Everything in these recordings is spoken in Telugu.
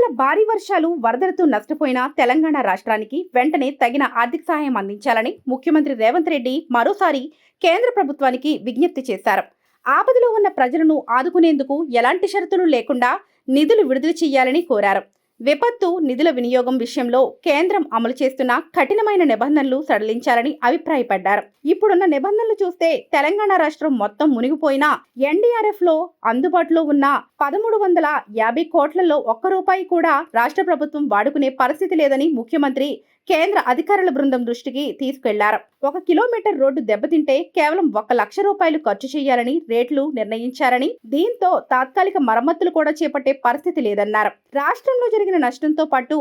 ఇటీవల భారీ వర్షాలు వరదలతో నష్టపోయిన తెలంగాణ రాష్ట్రానికి వెంటనే తగిన ఆర్థిక సహాయం అందించాలని ముఖ్యమంత్రి రేవంత్ రెడ్డి మరోసారి కేంద్ర ప్రభుత్వానికి విజ్ఞప్తి చేశారు. ఆపదలో ఉన్న ప్రజలను ఆదుకునేందుకు ఎలాంటి షరతులు లేకుండా నిధులు విడుదల చేయాలని కోరారు. విపత్తు నిధుల వినియోగం విషయంలో కేంద్రం అమలు చేస్తున్న కఠినమైన నిబంధనలు సడలించాలని అభిప్రాయపడ్డారు. ఇప్పుడున్న నిబంధనలు చూస్తే తెలంగాణ రాష్ట్రం మొత్తం మునిగిపోయినా ఎన్డీఆర్ఎఫ్ లో అందుబాటులో ఉన్న 1350 కోట్లలో ఒక్క రూపాయి కూడా రాష్ట్ర ప్రభుత్వం వాడుకునే పరిస్థితి లేదని ముఖ్యమంత్రి కేంద్ర అధికారుల బృందం దృష్టికి తీసుకెళ్లారు. 1 కిలోమీటర్ రోడ్డు దెబ్బతింటే కేవలం 1 లక్ష రూపాయలు ఖర్చు చేయాలని రేట్లు నిర్ణయించారని, దీంతో తాత్కాలిక మరమ్మతులు కూడా చేపట్టే పరిస్థితి లేదన్నారు. రాష్ట్రంలో జరిగిన నష్టంతో పాటు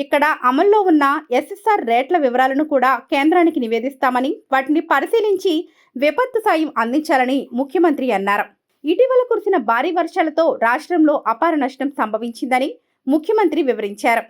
ఇక్కడ అమల్లో ఉన్న ఎస్ఎస్ఆర్ రేట్ల వివరాలను కూడా కేంద్రానికి నివేదిస్తామని, వాటిని పరిశీలించి విపత్తు సాయం అందించాలని ముఖ్యమంత్రి అన్నారు. ఇటీవల కురిసిన భారీ వర్షాలతో రాష్ట్రంలో అపార నష్టం సంభవించిందని ముఖ్యమంత్రి వివరించారు.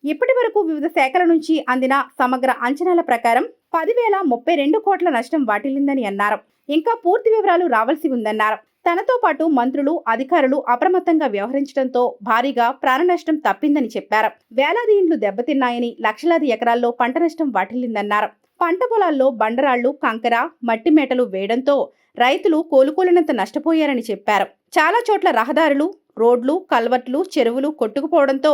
ఇప్పటి వరకు వివిధ శాఖల నుంచి అందిన సమగ్ర అంచనాల ప్రకారం 10,032 కోట్ల నష్టం వాటిల్లిందని అన్నారు. ఇంకా పూర్తి వివరాలు రావాల్సి ఉందన్నారు. తనతో పాటు మంత్రులు, అధికారులు అప్రమత్తంగా వ్యవహరించడంతో భారీగా ప్రాణ నష్టం తప్పిందని చెప్పారు. వేలాది ఇండ్లు దెబ్బతిన్నాయని, లక్షలాది ఎకరాల్లో పంట నష్టం వాటిల్లిందన్నారు. పంట పొలాల్లో బండరాళ్లు, కంకర, మట్టి మేటలు వేయడంతో రైతులు కోలుకోలేనంత నష్టపోయారని చెప్పారు. చాలా చోట్ల రహదారులు, రోడ్లు, కల్వర్ట్లు, చెరువులు కొట్టుకుపోవడంతో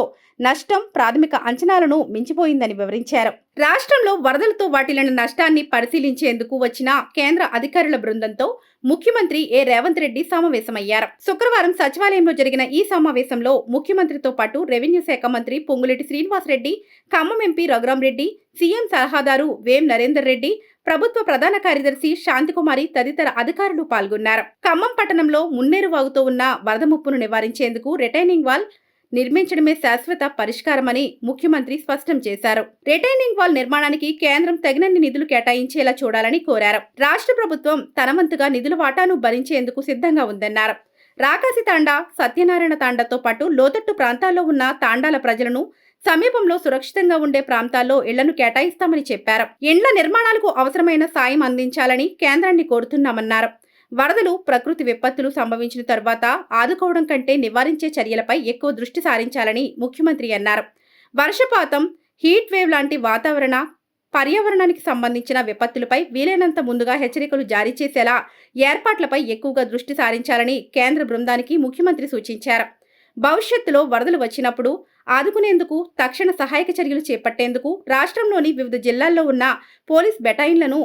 నష్టం ప్రాథమిక అంచనాలను మించిపోయిందని వివరించారు. రాష్ట్రంలో వరదలతో వాటిల్లిన నష్టాన్ని పరిశీలించేందుకు వచ్చిన కేంద్ర అధికారుల బృందంతో ముఖ్యమంత్రి రేవంత్ రెడ్డి సమావేశమయ్యారు. శుక్రవారం సచివాలయంలో జరిగిన ఈ సమావేశంలో ముఖ్యమంత్రితో పాటు రెవెన్యూ శాఖ మంత్రి పొంగులేటి శ్రీనివాసరెడ్డి, ఖమ్మం ఎంపీ రఘురాంరెడ్డి, సీఎం సలహాదారు వేం నరేందర్ రెడ్డి, ప్రభుత్వ ప్రధాన కార్యదర్శి శాంతికుమారి తదితర అధికారులు పాల్గొన్నారు. ఖమ్మం పట్టణంలో మున్నేరు వాగుతో ఉన్న వరద ముప్పును నివారించేందుకు రిటైనింగ్ వాల్ నిర్మించడమే శాశ్వత పరిష్కారమని ముఖ్యమంత్రి స్పష్టం చేశారు. రిటైనింగ్ వాల్ నిర్మాణానికి కేంద్రం తగినన్ని నిధులు కేటాయించేలా చూడాలని కోరారు. రాష్ట్ర ప్రభుత్వం తన వంతుగా నిధుల వాటాను భరించేందుకు సిద్ధంగా ఉందన్నారు. రాకాసి తాండా, సత్యనారాయణ తాండాతో పాటు లోతట్టు ప్రాంతాల్లో ఉన్న తాండాల ప్రజలను సమీపంలో సురక్షితంగా ఉండే ప్రాంతాల్లో ఇళ్లను కేటాయిస్తామని చెప్పారు. ఇండ్ల నిర్మాణాలకు అవసరమైన సాయం అందించాలని కేంద్రాన్ని కోరుతున్నామన్నారు. వరదలు, ప్రకృతి విపత్తులు సంభవించిన తర్వాత ఆదుకోవడం కంటే నివారించే చర్యలపై ఎక్కువ దృష్టి సారించాలని ముఖ్యమంత్రి అన్నారు. వర్షపాతం, హీట్ వేవ్ లాంటి పర్యావరణానికి సంబంధించిన విపత్తులపై వీలైనంత ముందుగా హెచ్చరికలు జారీ చేసేలా ఏర్పాట్లపై ఎక్కువగా దృష్టి సారించాలని కేంద్ర బృందానికి ముఖ్యమంత్రి సూచించారు. భవిష్యత్తులో వరదలు వచ్చినప్పుడు ఆదుకునేందుకు తక్షణ సహాయక చర్యలు చేపట్టేందుకు రాష్ట్రంలోని వివిధ జిల్లాల్లో ఉన్న పోలీస్ బెటాలియన్లను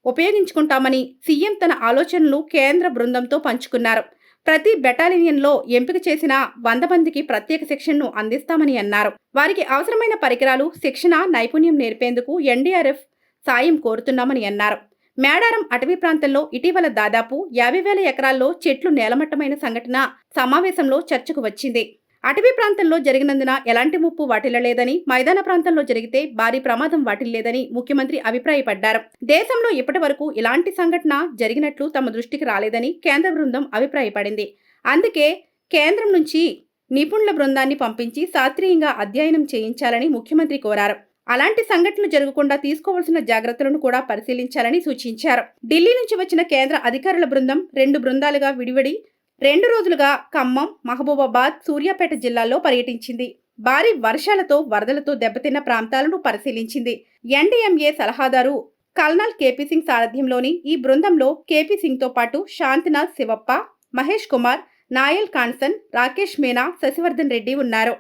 ఉపయోగించుకుంటామని సీఎం తన ఆలోచనలు కేంద్ర బృందంతో పంచుకున్నారు. ప్రతి బెటాలియన్లో ఎంపిక చేసిన 100 మందికి ప్రత్యేక శిక్షణను అందిస్తామని అన్నారు. వారికి అవసరమైన పరికరాలు, శిక్షణ, నైపుణ్యం నేర్పేందుకు ఎన్డీఆర్ఎఫ్ సాయం కోరుతున్నామని అన్నారు. మేడారం అటవీ ప్రాంతంలో ఇటీవల దాదాపు 50,000 ఎకరాల్లో చెట్లు నేలమట్టమైన సంఘటన సమావేశంలో చర్చకు వచ్చింది. అటవీ ప్రాంతంలో జరిగినందున ఎలాంటి ముప్పు వాటిల్లలేదని, మైదాన ప్రాంతంలో జరిగితే భారీ ప్రమాదం వాటిల్లేదని ముఖ్యమంత్రి అభిప్రాయపడ్డారు. దేశంలో ఇప్పటి వరకు ఇలాంటి సంఘటన జరిగినట్లు తమ దృష్టికి రాలేదని కేంద్ర బృందం అభిప్రాయపడింది. అందుకే కేంద్రం నుంచి నిపుణుల బృందాన్ని పంపించి శాస్త్రీయంగా అధ్యయనం చేయించాలని ముఖ్యమంత్రి కోరారు. అలాంటి సంఘటనలు జరగకుండా తీసుకోవాల్సిన జాగ్రత్తలను కూడా పరిశీలించాలని సూచించారు. ఢిల్లీ నుంచి వచ్చిన కేంద్ర అధికారుల బృందం 2 బృందాలుగా విడివడి 2 రోజులుగా ఖమ్మం, మహబూబాబాద్, సూర్యాపేట జిల్లాల్లో పర్యటించింది. భారీ వర్షాలతో వరదలతో దెబ్బతిన్న ప్రాంతాలను పరిశీలించింది. ఎన్డీఎంఏ సలహాదారు కల్నల్ కేపీ సింగ్ సారథ్యంలోని ఈ బృందంలో కేపీ సింగ్తో పాటు శాంతినాథ్ శివప్ప, మహేష్ కుమార్, నాయల్ కాన్సన్, రాకేష్ మీనా, శశివర్ధన్ రెడ్డి ఉన్నారు.